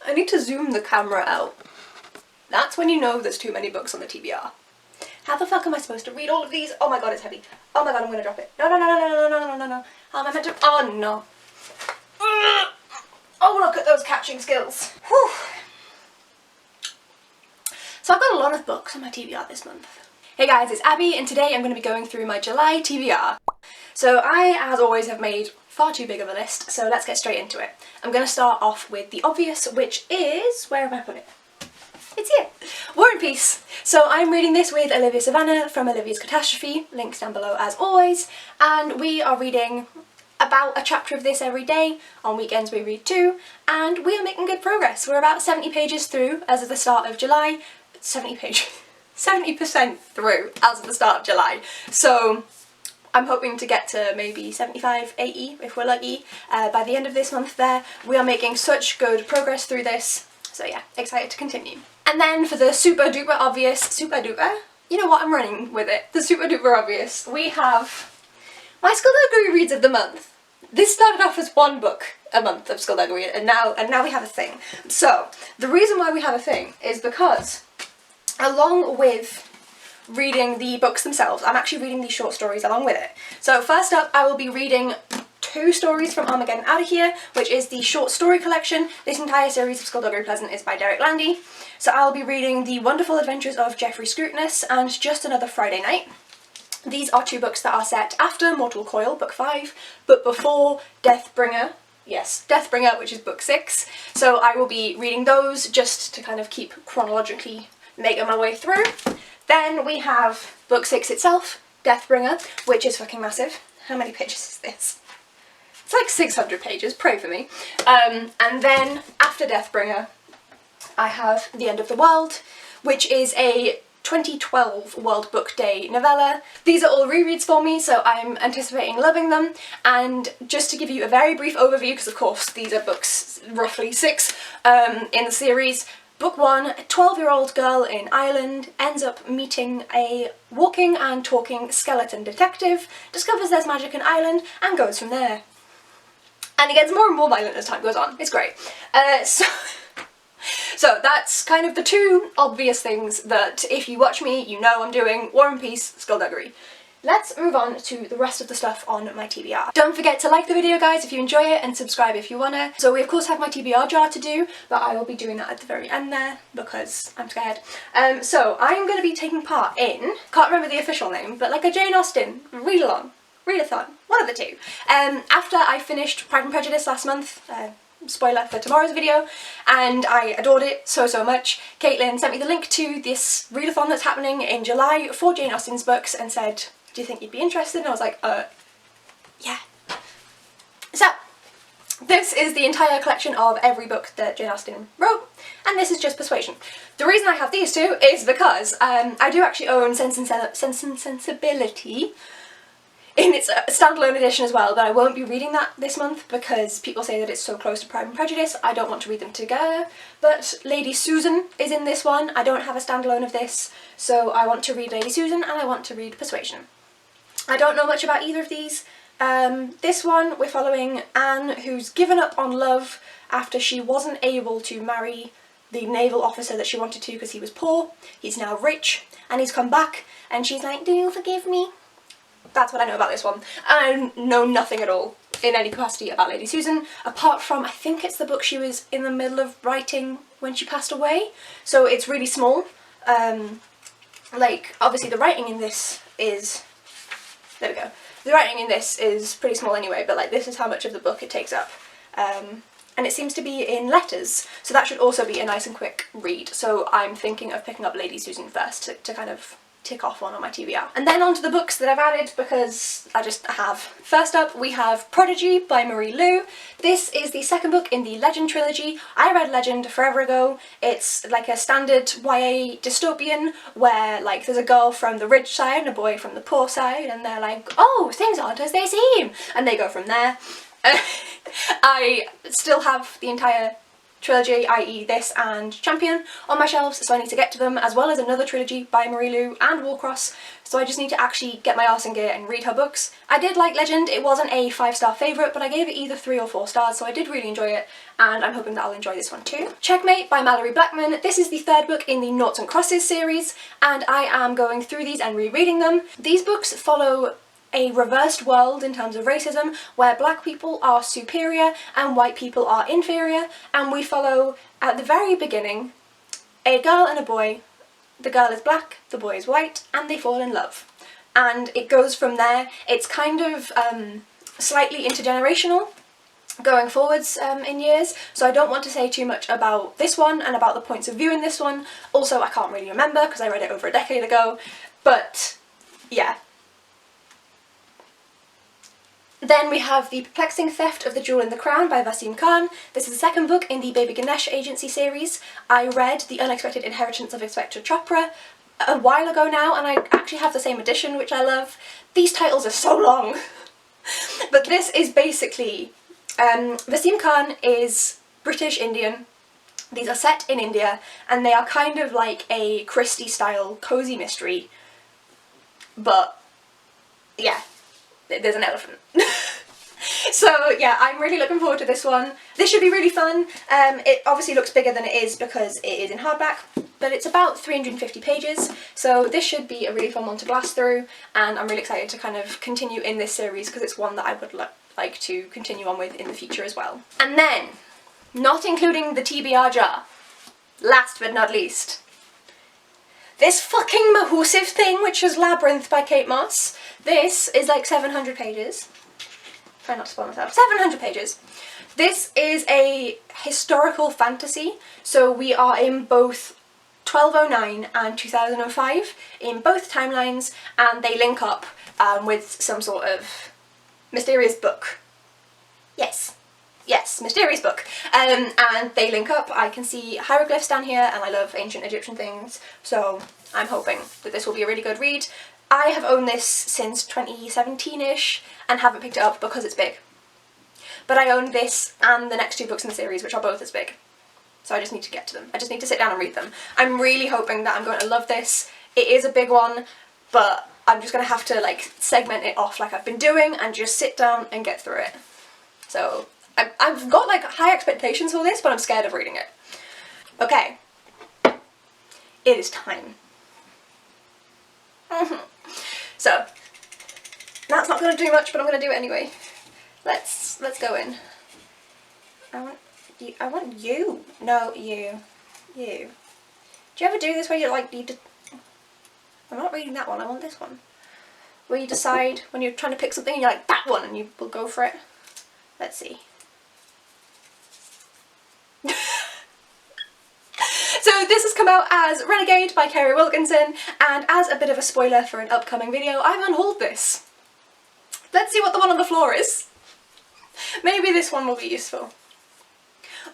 I need to zoom the camera out. That's when you know there's too many books on the TBR. How the fuck am I supposed to read all of these? Oh my god, it's heavy. Oh my god, I'm gonna drop it. No, no, no, no, no, no, no, no, no. How am I meant to? Oh no. Oh, look at those catching skills. Whew. So I've got a lot of books on my TBR this month. Hey guys, it's Abby, and today I'm going to be going through my July TBR. So I, as always, have made far too big of a list, so let's get straight into it. I'm going to start off with the obvious, which is... where have I put it? It's here! War and Peace. So I'm reading this with Olivia Savannah from Olivia's Catastrophe, links down below as always, and we are reading about a chapter of this every day. On weekends we read 2, and we are making good progress. We're about 70 pages through as of the start of July. 70 pages. 70% through as of the start of July. So I'm hoping to get to maybe 75, 80 if we're lucky by the end of this month there. We are making such good progress through this. So yeah, excited to continue. And then for the super duper obvious, super duper, you know what, I'm running with it, the super duper obvious, we have my Skullduggery Reads of the Month. This started off as one book a month of Skullduggery, and now we have a thing. So the reason why we have a thing is because along with reading the books themselves, I'm actually reading these short stories along with it. So first up, I will be reading 2 stories from Armageddon Outta Here, which is the short story collection. This entire series of Skullduggery Pleasant is by Derek Landy. So I'll be reading The Wonderful Adventures of Geoffrey Scrutinous and Just Another Friday Night. These are 2 books that are set after Mortal Coil, book 5, but before Deathbringer. Yes, Deathbringer, which is book 6. So I will be reading those just to kind of keep chronologically making my way through. Then we have book 6 itself, Deathbringer, which is fucking massive. How many pages is this? It's like 600 pages, pray for me. And then after Deathbringer, I have The End of the World, which is a 2012 World Book Day novella. These are all rereads for me, so I'm anticipating loving them. And just to give you a very brief overview, because of course these are books, roughly 6 in the series. Book 1, a 12-year-old girl in Ireland ends up meeting a walking and talking skeleton detective, discovers there's magic in Ireland, and goes from there. And it gets more and more violent as time goes on. It's great. So that's kind of the 2 obvious things that if you watch me, you know I'm doing. War and Peace, Skullduggery. Let's move on to the rest of the stuff on my TBR. Don't forget to like the video, guys, if you enjoy it, and subscribe if you wanna. So we of course have my TBR jar to do, but I will be doing that at the very end there because I'm scared. So I'm going to be taking part in, can't remember the official name, but like a Jane Austen read-along, readathon, one of the 2. After I finished Pride and Prejudice last month, spoiler for tomorrow's video, and I adored it so much, Caitlin sent me the link to this readathon that's happening in July for Jane Austen's books and said, do you think you'd be interested? And I was like, yeah. So, this is the entire collection of every book that Jane Austen wrote, and this is just Persuasion. The reason I have these 2 is because I do actually own Sense and Sensibility in its standalone edition as well, but I won't be reading that this month because people say that it's so close to Pride and Prejudice. I don't want to read them together, but Lady Susan is in this one. I don't have a standalone of this, so I want to read Lady Susan and I want to read Persuasion. I don't know much about either of these. This one, we're following Anne, who's given up on love after she wasn't able to marry the naval officer that she wanted to because he was poor. He's now rich, and he's come back, and she's like, do you forgive me? That's what I know about this one. I know nothing at all in any capacity about Lady Susan, apart from, I think it's the book she was in the middle of writing when she passed away, so it's really small. Like, obviously the writing in this is... there we go. The writing in this is pretty small anyway, but like this is how much of the book it takes up. And it seems to be in letters, so that should also be a nice and quick read. So I'm thinking of picking up Lady Susan first to kind of tick off one on my TBR. And then on to the books that I've added because I just have. First up we have Prodigy by Marie Lu. This is the 2nd book in the Legend trilogy. I read Legend forever ago. It's like a standard YA dystopian where like there's a girl from the rich side and a boy from the poor side, and they're like, oh, things aren't as they seem, and they go from there. I still have the entire trilogy, i.e. this and Champion, on my shelves, so I need to get to them, as well as another trilogy by Marie Lu and Warcross, so I just need to actually get my arse in gear and read her books. I did like Legend. It wasn't a 5-star favourite, but I gave it either 3 or 4 stars, so I did really enjoy it, and I'm hoping that I'll enjoy this one too. Checkmate by Malorie Blackman. This is the 3rd book in the Noughts and Crosses series, and I am going through these and rereading them. These books follow a reversed world in terms of racism, where black people are superior and white people are inferior, and we follow, at the very beginning, a girl and a boy. The girl is black, the boy is white, and they fall in love. And it goes from there. It's kind of slightly intergenerational going forwards in years, so I don't want to say too much about this one and about the points of view in this one. Also, I can't really remember because I read it over a decade ago, but yeah. Then we have The Perplexing Theft of the Jewel in the Crown by Vaseem Khan. This is the 2nd book in the Baby Ganesh Agency series. I read The Unexpected Inheritance of Inspector Chopra a while ago now, and I actually have the same edition, which I love. These titles are so long. But this is basically, Vaseem Khan is British Indian. These are set in India, and they are kind of like a Christie-style cozy mystery. But yeah, there's an elephant. So yeah, I'm really looking forward to this one. This should be really fun. It obviously looks bigger than it is because it is in hardback, but it's about 350 pages, so this should be a really fun one to blast through, and I'm really excited to kind of continue in this series because it's one that I would like to continue on with in the future as well. And then, not including the TBR jar, last but not least, this fucking Mahousive thing, which is Labyrinth by Kate Mosse. This is like 700 pages. Try not to spoil myself. 700 pages. This is a historical fantasy, so we are in both 1209 and 2005, in both timelines, and they link up with some sort of mysterious book. Yes. Yes, mysterious book. And they link up. I can see hieroglyphs down here, and I love ancient Egyptian things, so I'm hoping that this will be a really good read. I have owned this since 2017-ish and haven't picked it up because it's big. But I own this and the next 2 books in the series, which are both as big. So I just need to get to them. I just need to sit down and read them. I'm really hoping that I'm going to love this. It is a big one, but I'm just going to have to like segment it off like I've been doing and just sit down and get through it. So I've got like high expectations for this, but I'm scared of reading it. Okay. It is time. So, that's not going to do much, but I'm going to do it anyway. Let's go in. I want you. No, you. You. Do you ever do this where you like, I'm not reading that one, I want this one. Where you decide when you're trying to pick something and you're like, that one, and you will go for it. Let's see. So this has come out as Renegade by Kerry Wilkinson, and as a bit of a spoiler for an upcoming video, I've unhauled this. Let's see what the one on the floor is. Maybe this one will be useful.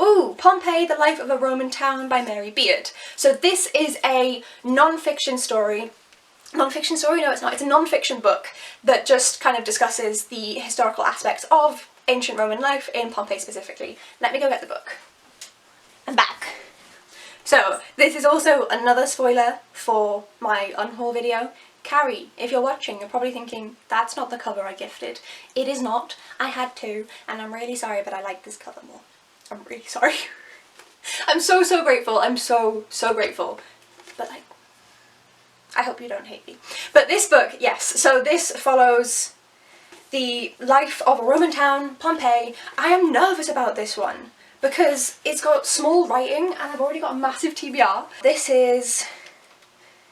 Ooh, Pompeii, The Life of a Roman Town by Mary Beard. So this is a non-fiction story. Non-fiction story? No, it's not. It's a non-fiction book that just kind of discusses the historical aspects of ancient Roman life in Pompeii specifically. Let me go get the book. I'm back. So, this is also another spoiler for my unhaul video. Carrie, if you're watching, you're probably thinking, that's not the cover I gifted. It is not. I had to, and I'm really sorry, but I like this cover more. I'm really sorry. I'm so grateful. I'm so grateful. But like, I hope you don't hate me. But this book, yes, so this follows the life of a Roman town, Pompeii. I am nervous about this one, because it's got small writing and I've already got a massive TBR. This is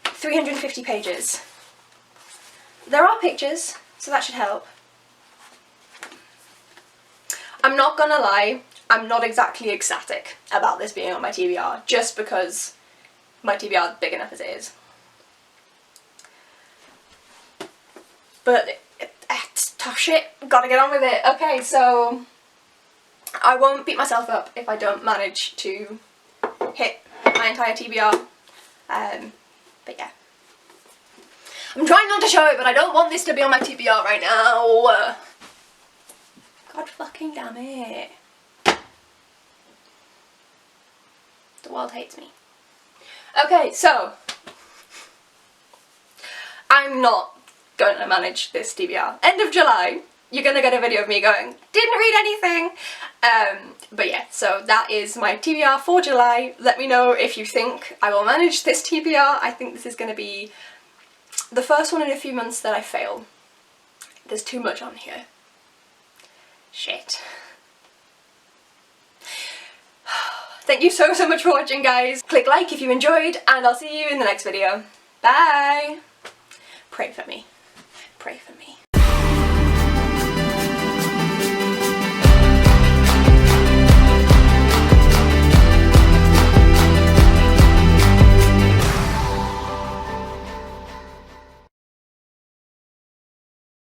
350 pages. There are pictures, so that should help. I'm not gonna lie, I'm not exactly ecstatic about this being on my TBR, just because my TBR is big enough as it is. But it's tough shit, gotta get on with it. Okay, so I won't beat myself up if I don't manage to hit my entire TBR, but yeah. I'm trying not to show it, but I don't want this to be on my TBR right now. God fucking damn it. The world hates me. Okay, so I'm not going to manage this TBR. End of July, you're gonna get a video of me going, didn't read anything. But yeah, so that is my TBR for July. Let me know if you think I will manage this TBR. I think this is gonna be the first one in a few months that I fail. There's too much on here. Shit. Thank you so much for watching, guys. Click like if you enjoyed, and I'll see you in the next video. Bye! Pray for me. Pray for me.